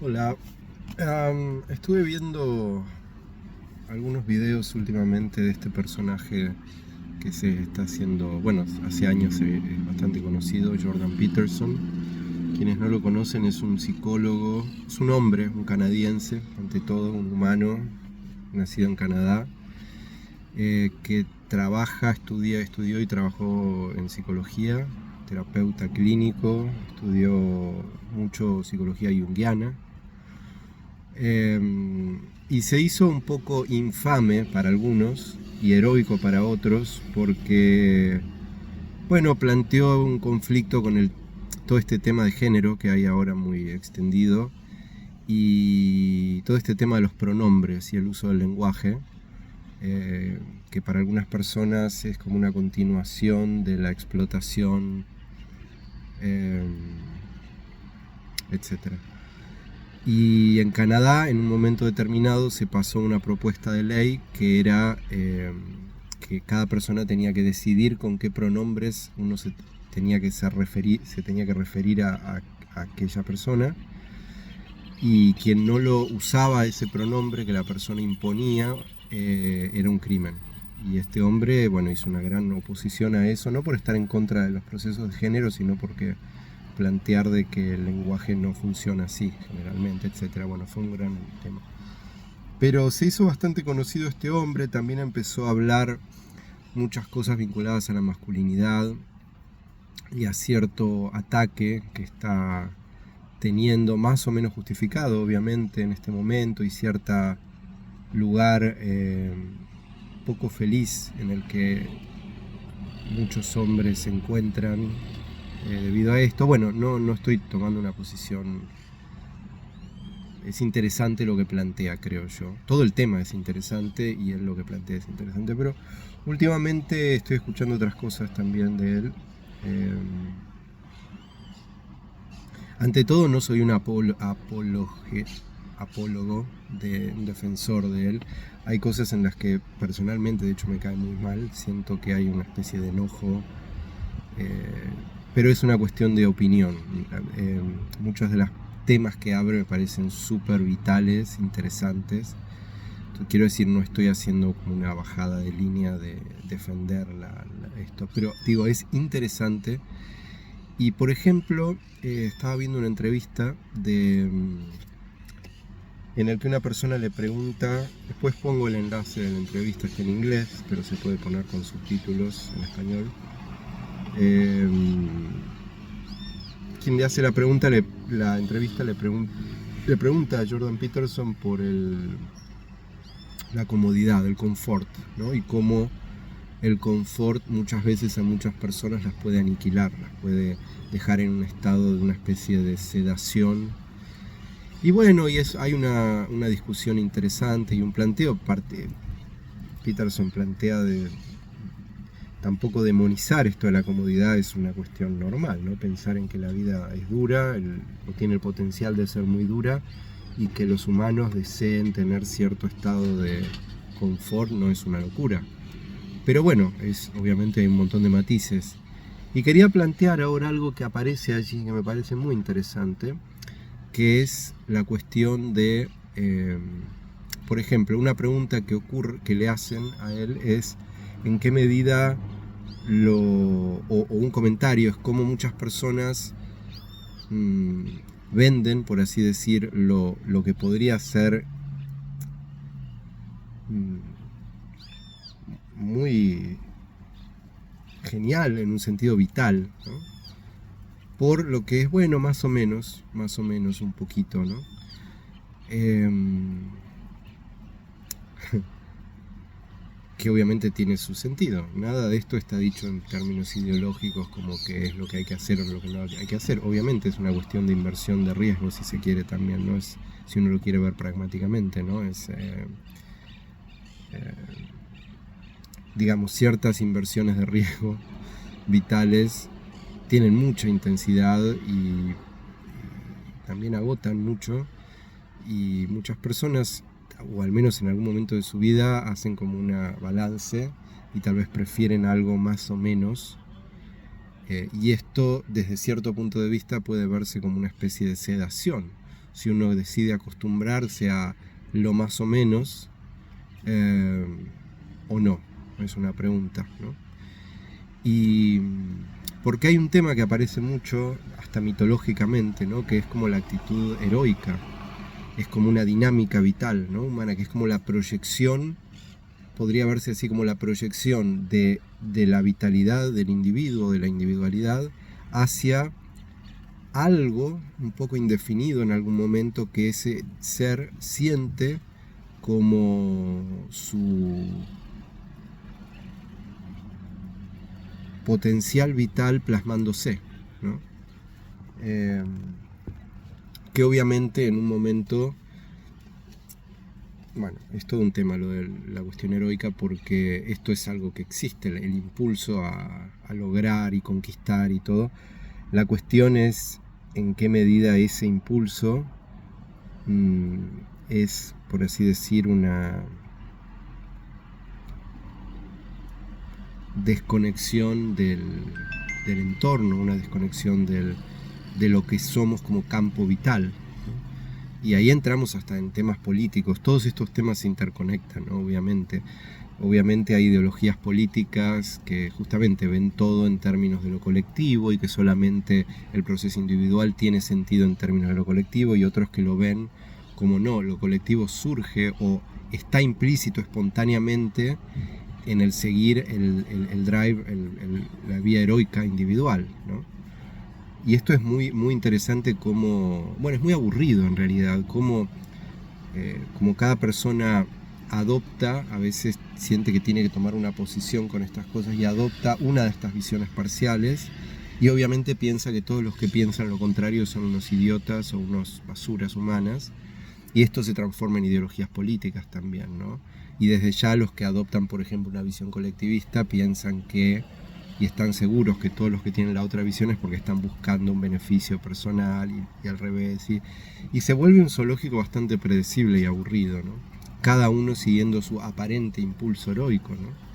Hola. Estuve viendo algunos videos últimamente de este personaje que se está haciendo, bueno, hace años es bastante conocido, Jordan Peterson. Quienes no lo conocen, es un psicólogo, es un hombre, un canadiense, ante todo un humano, nacido en Canadá, que estudió y trabajó en psicología, terapeuta clínico, estudió mucho psicología junguiana. Y se hizo un poco infame para algunos y heroico para otros porque, bueno, planteó un conflicto con todo este tema de género que hay ahora muy extendido y todo este tema de los pronombres y el uso del lenguaje, que para algunas personas es como una continuación de la explotación, eh, etcétera. Y en Canadá, en un momento determinado, se pasó una propuesta de ley que era que cada persona tenía que decidir con qué pronombres uno se tenía que referir a aquella persona, y quien no lo usaba ese pronombre que la persona imponía era un crimen. Y este hombre, bueno, hizo una gran oposición a eso, no por estar en contra de los procesos de género, sino porque plantear de que el lenguaje no funciona así generalmente, etcétera. Bueno, fue un gran tema. Pero se hizo bastante conocido este hombre, también empezó a hablar muchas cosas vinculadas a la masculinidad y a cierto ataque que está teniendo, más o menos justificado obviamente en este momento, y cierta lugar poco feliz en el que muchos hombres se encuentran debido a esto. Bueno, no estoy tomando una posición. Es interesante lo que plantea, creo yo. Todo el tema es interesante y él lo que plantea es interesante, pero últimamente estoy escuchando otras cosas también de él. Eh, Ante todo, no soy un apólogo, un defensor de él. Hay cosas en las que personalmente, de hecho, me cae muy mal. Siento que hay una especie de enojo, pero es una cuestión de opinión. Muchos de los temas que abre me parecen súper vitales, interesantes. Quiero decir, no estoy haciendo como una bajada de línea de defender esto, pero digo, es interesante. Y por ejemplo, estaba viendo una entrevista en el que una persona le pregunta, después pongo el enlace de la entrevista, está en inglés, pero se puede poner con subtítulos en español. Quien le hace la pregunta, la entrevista le pregunta a Jordan Peterson por la comodidad, el confort, ¿no? Y cómo el confort muchas veces a muchas personas las puede aniquilar, las puede dejar en un estado de una especie de sedación. Y bueno, hay una discusión interesante y un planteo. Peterson plantea de tampoco demonizar esto de la comodidad, es una cuestión normal, ¿no? Pensar en que la vida es dura, o tiene el potencial de ser muy dura, y que los humanos deseen tener cierto estado de confort no es una locura. Pero bueno, obviamente hay un montón de matices. Y quería plantear ahora algo que aparece allí que me parece muy interesante, que es la cuestión de, por ejemplo, una pregunta que le hacen a él es en qué medida o un comentario es cómo muchas personas venden, por así decir, lo que podría ser muy genial en un sentido vital, ¿no? Por lo que es bueno, más o menos un poquito, ¿no? Que obviamente tiene su sentido. Nada de esto está dicho en términos ideológicos como que es lo que hay que hacer o lo que no hay que hacer. Obviamente es una cuestión de inversión de riesgo, si se quiere también, ¿no? Si uno lo quiere ver pragmáticamente, ¿no? Digamos, ciertas inversiones de riesgo vitales tienen mucha intensidad y también agotan mucho, y muchas personas, o al menos en algún momento de su vida, hacen como una balance y tal vez prefieren algo más o menos, y esto desde cierto punto de vista puede verse como una especie de sedación, si uno decide acostumbrarse a lo más o menos, o no, es una pregunta, ¿no? Y porque hay un tema que aparece mucho, hasta mitológicamente, ¿no? Que es como la actitud heroica, es como una dinámica vital, ¿no? Humana, que es como la proyección, podría verse así como la proyección de la vitalidad del individuo, de la individualidad, hacia algo un poco indefinido en algún momento que ese ser siente como su potencial vital plasmándose, ¿no? Que obviamente en un momento, bueno, es todo un tema lo de la cuestión heroica, porque esto es algo que existe, el impulso a lograr y conquistar y todo. La cuestión es en qué medida ese impulso es, por así decir, una desconexión del entorno, una desconexión de lo que somos como campo vital, ¿no? Y ahí entramos hasta en temas políticos. Todos estos temas se interconectan, ¿no? Obviamente hay ideologías políticas que justamente ven todo en términos de lo colectivo y que solamente el proceso individual tiene sentido en términos de lo colectivo, y otros que lo ven como no, lo colectivo surge o está implícito espontáneamente en el seguir el drive, la vía heroica individual, ¿no? Y esto es muy, muy interesante como, bueno, es muy aburrido en realidad, como cada persona adopta, a veces siente que tiene que tomar una posición con estas cosas y adopta una de estas visiones parciales, y obviamente piensa que todos los que piensan lo contrario son unos idiotas o unos basuras humanas, y esto se transforma en ideologías políticas también, ¿no? Y desde ya los que adoptan, por ejemplo, una visión colectivista piensan que, y están seguros que todos los que tienen la otra visión es porque están buscando un beneficio personal y al revés. Y se vuelve un zoológico bastante predecible y aburrido, ¿no? Cada uno siguiendo su aparente impulso heroico, ¿no?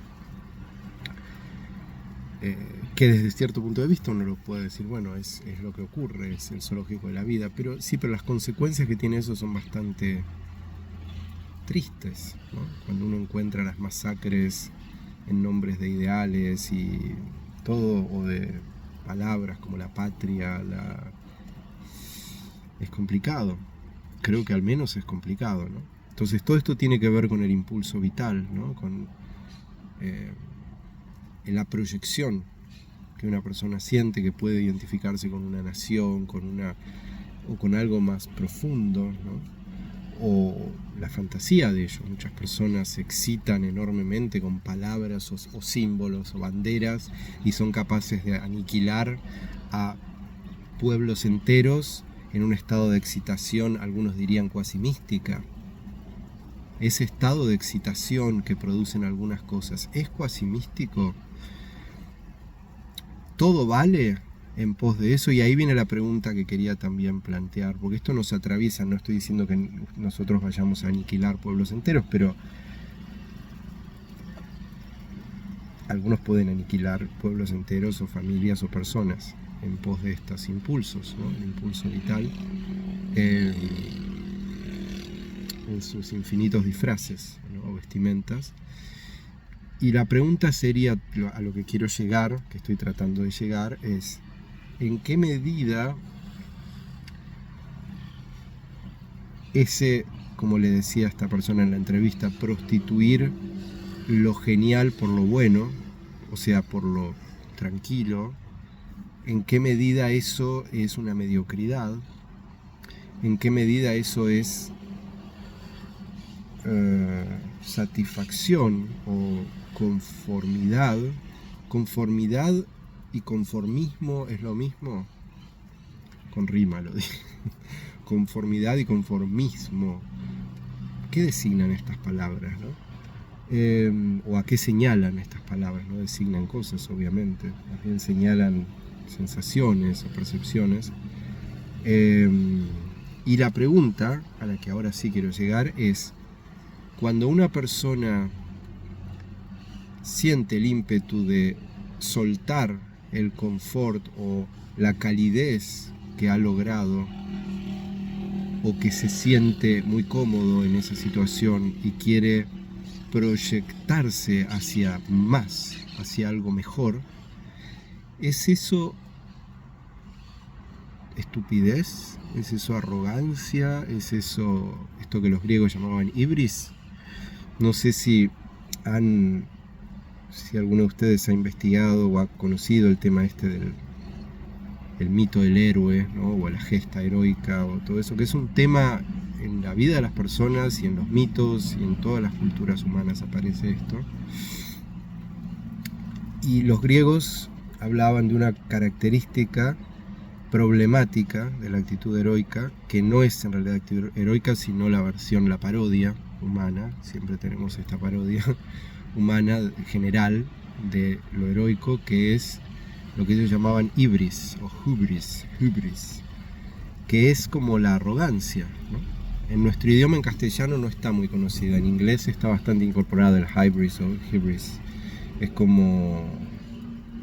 Que desde cierto punto de vista uno lo puede decir, bueno, es lo que ocurre, es el zoológico de la vida, pero sí, pero las consecuencias que tiene eso son bastante tristes, ¿no? Cuando uno encuentra las masacres en nombres de ideales y todo, o de palabras como la patria, es complicado. Creo que al menos es complicado, ¿no? Entonces todo esto tiene que ver con el impulso vital, ¿no? Con la proyección que una persona siente, que puede identificarse con una nación, o con algo más profundo, ¿no? O la fantasía de ellos. Muchas personas se excitan enormemente con palabras o símbolos o banderas y son capaces de aniquilar a pueblos enteros en un estado de excitación, algunos dirían cuasi mística. Ese estado de excitación que producen algunas cosas, ¿es cuasi místico? ¿Todo vale en pos de eso? Y ahí viene la pregunta que quería también plantear, porque esto nos atraviesa, no estoy diciendo que nosotros vayamos a aniquilar pueblos enteros, pero algunos pueden aniquilar pueblos enteros o familias o personas en pos de estos impulsos, ¿no? El impulso vital, en sus infinitos disfraces, ¿no? O vestimentas. Y la pregunta sería, a lo que quiero llegar, que estoy tratando de llegar, es ¿en qué medida ese, como le decía a esta persona en la entrevista, prostituir lo genial por lo bueno, o sea, por lo tranquilo, en qué medida eso es una mediocridad, en qué medida eso es satisfacción o conformidad? ¿Conformidad y conformismo es lo mismo? Con rima lo dije. Conformidad y conformismo, ¿qué designan estas palabras, no? O a qué señalan estas palabras. No designan cosas, obviamente, más bien señalan sensaciones o percepciones. Y la pregunta a la que ahora sí quiero llegar es, cuando una persona siente el ímpetu de soltar el confort o la calidez que ha logrado o que se siente muy cómodo en esa situación y quiere proyectarse hacia más, hacia algo mejor, ¿es eso estupidez? ¿Es eso arrogancia? ¿Es eso esto que los griegos llamaban hibris? No sé si alguno de ustedes ha investigado o ha conocido el tema este del mito del héroe, ¿no? O la gesta heroica o todo eso, que es un tema en la vida de las personas y en los mitos y en todas las culturas humanas aparece esto. Y los griegos hablaban de una característica problemática de la actitud heroica, que no es en realidad actitud heroica, sino la parodia humana. Siempre tenemos esta parodia humana general de lo heroico, que es lo que ellos llamaban hibris o hubris, que es como la arrogancia, ¿no? En nuestro idioma en castellano no está muy conocida, en inglés está bastante incorporada el hybris o hibris. Es como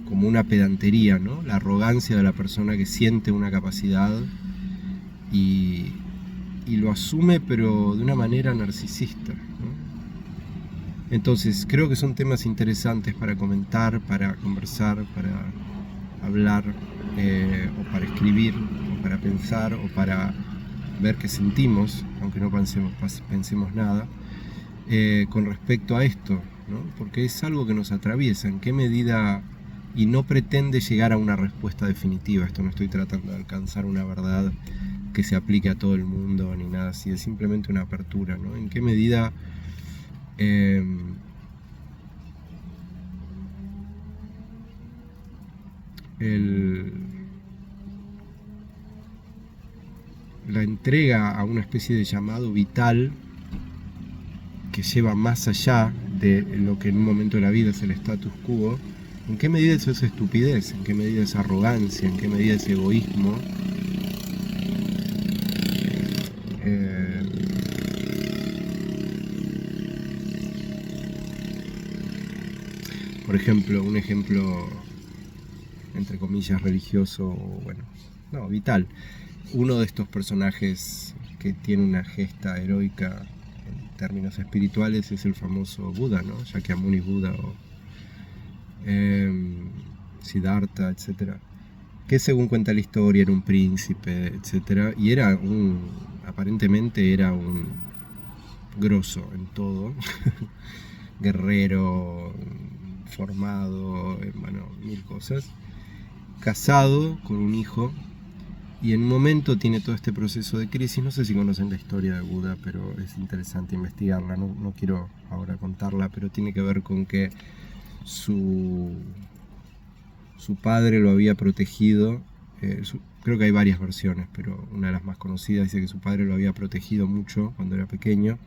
una pedantería, ¿no? La arrogancia de la persona que siente una capacidad y lo asume, pero de una manera narcisista, ¿no? Entonces creo que son temas interesantes para comentar, para conversar, para hablar, o para escribir, o para pensar, o para ver qué sentimos, aunque no pensemos nada, con respecto a esto, ¿no? Porque es algo que nos atraviesa, en qué medida, y no pretende llegar a una respuesta definitiva. Esto no estoy tratando de alcanzar una verdad que se aplique a todo el mundo ni nada así, es simplemente una apertura, ¿no? En qué medida la entrega a una especie de llamado vital que lleva más allá de lo que en un momento de la vida es el status quo, ¿en qué medida eso es estupidez? ¿En qué medida es arrogancia? ¿En qué medida es egoísmo? Por ejemplo, un ejemplo entre comillas religioso, bueno, no, vital. Uno de estos personajes que tiene una gesta heroica en términos espirituales es el famoso Buda, ¿no? Shakyamuni Buda o Siddhartha, etc. Que según cuenta la historia era un príncipe, etc. Y aparentemente era un grosso en todo, guerrero, formado, bueno, mil cosas, casado con un hijo, y en un momento tiene todo este proceso de crisis. No sé si conocen la historia de Buda, pero es interesante investigarla, no quiero ahora contarla, pero tiene que ver con que su padre lo había protegido, creo que hay varias versiones, pero una de las más conocidas dice que su padre lo había protegido mucho cuando era pequeño,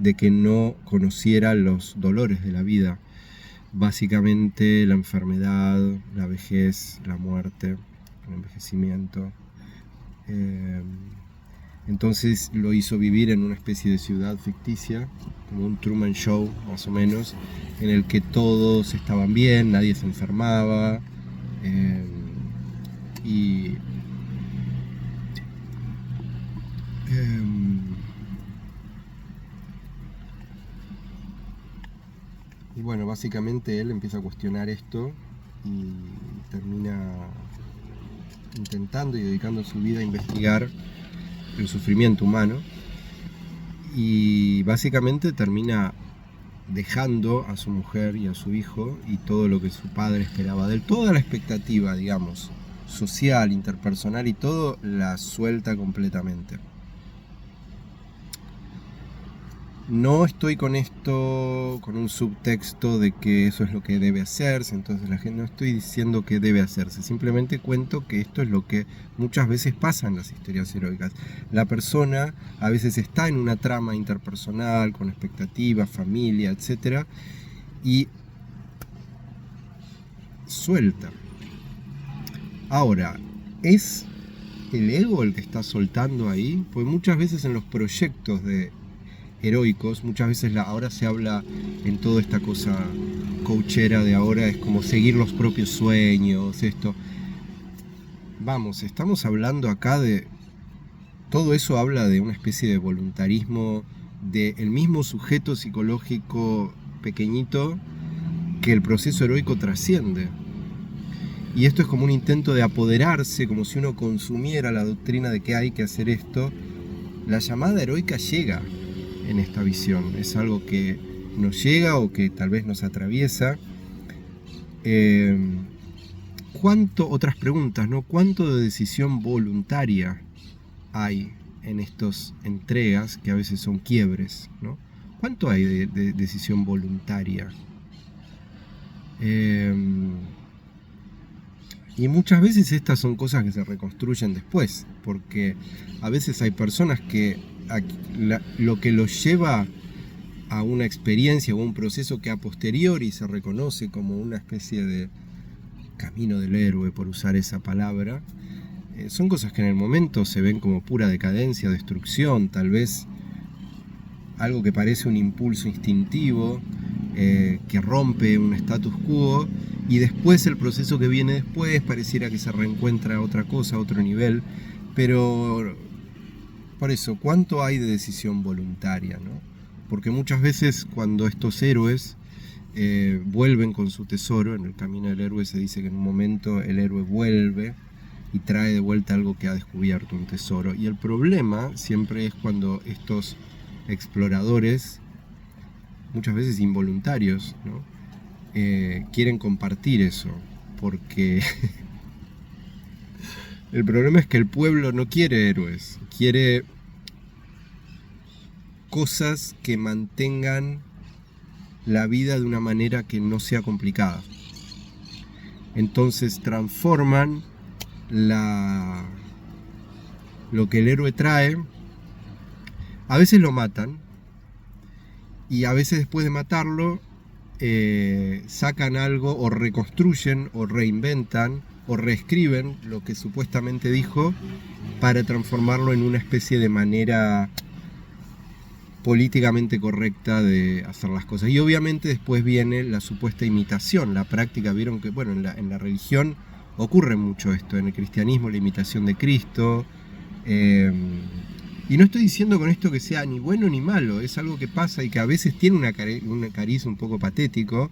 de que no conociera los dolores de la vida, básicamente la enfermedad, la vejez, la muerte, el envejecimiento. Entonces lo hizo vivir en una especie de ciudad ficticia, como un Truman Show más o menos, en el que todos estaban bien, nadie se enfermaba, y bueno, básicamente él empieza a cuestionar esto y termina intentando y dedicando su vida a investigar el sufrimiento humano, y básicamente termina dejando a su mujer y a su hijo y todo lo que su padre esperaba de él, toda la expectativa, digamos, social, interpersonal y todo, la suelta completamente. No estoy con esto, con un subtexto de que eso es lo que debe hacerse, entonces la gente, no estoy diciendo que debe hacerse, simplemente cuento que esto es lo que muchas veces pasa en las historias heroicas. La persona a veces está en una trama interpersonal, con expectativas, familia, etc. y suelta. Ahora, ¿es el ego el que está soltando ahí? Pues muchas veces en los proyectos heroicos, muchas veces ahora se habla en toda esta cosa coachera de ahora, es como seguir los propios sueños, esto. Vamos, estamos hablando acá de todo eso habla de una especie de voluntarismo del mismo sujeto psicológico pequeñito que el proceso heroico trasciende. Y esto es como un intento de apoderarse, como si uno consumiera la doctrina de que hay que hacer esto. La llamada heroica llega en esta visión, es algo que nos llega o que tal vez nos atraviesa. Otras preguntas, ¿no? ¿Cuánto de decisión voluntaria hay en estas entregas que a veces son quiebres, ¿no? ¿Cuánto hay de decisión voluntaria? Y muchas veces estas son cosas que se reconstruyen después, porque a veces hay personas que lo que los lleva a una experiencia o un proceso que a posteriori se reconoce como una especie de camino del héroe, por usar esa palabra, son cosas que en el momento se ven como pura decadencia, destrucción, tal vez algo que parece un impulso instintivo, que rompe un status quo, y después el proceso que viene después pareciera que se reencuentra otra cosa, otro nivel, pero por eso, ¿cuánto hay de decisión voluntaria, ¿no? Porque muchas veces cuando estos héroes vuelven con su tesoro, en el camino del héroe se dice que en un momento el héroe vuelve y trae de vuelta algo que ha descubierto, un tesoro, y el problema siempre es cuando estos exploradores, muchas veces involuntarios, ¿no? Quieren compartir eso, porque el problema es que el pueblo no quiere héroes, quiere cosas que mantengan la vida de una manera que no sea complicada. Entonces transforman lo que el héroe trae, a veces lo matan, y a veces después de matarlo sacan algo o reconstruyen o reinventan o reescriben lo que supuestamente dijo para transformarlo en una especie de manera políticamente correcta de hacer las cosas. Y obviamente después viene la supuesta imitación, la práctica. Vieron que bueno, en la religión ocurre mucho esto, en el cristianismo la imitación de Cristo. Y no estoy diciendo con esto que sea ni bueno ni malo, es algo que pasa y que a veces tiene un cariz un poco patético,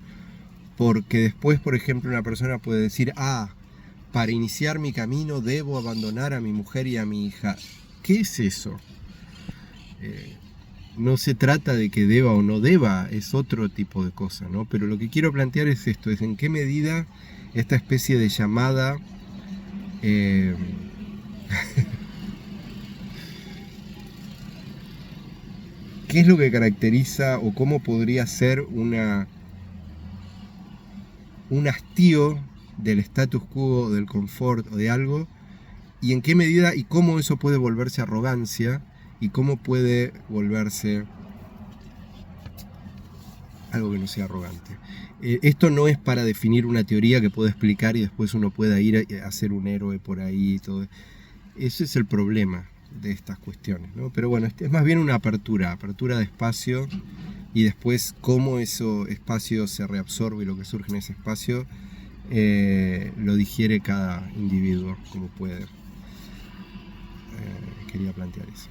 porque después, por ejemplo, una persona puede decir, para iniciar mi camino debo abandonar a mi mujer y a mi hija. ¿Qué es eso? No se trata de que deba o no deba, es otro tipo de cosa, ¿no? Pero lo que quiero plantear es esto, es en qué medida esta especie de llamada ¿qué es lo que caracteriza o cómo podría ser un hastío del status quo, del confort o de algo? Y en qué medida y cómo eso puede volverse arrogancia y cómo puede volverse algo que no sea arrogante. Esto no es para definir una teoría que pueda explicar y después uno pueda ir a ser un héroe por ahí y todo. Ese es el problema de estas cuestiones, ¿no? Pero bueno, es más bien una apertura de espacio, y después cómo ese espacio se reabsorbe y lo que surge en ese espacio lo digiere cada individuo como puede. Quería plantear eso.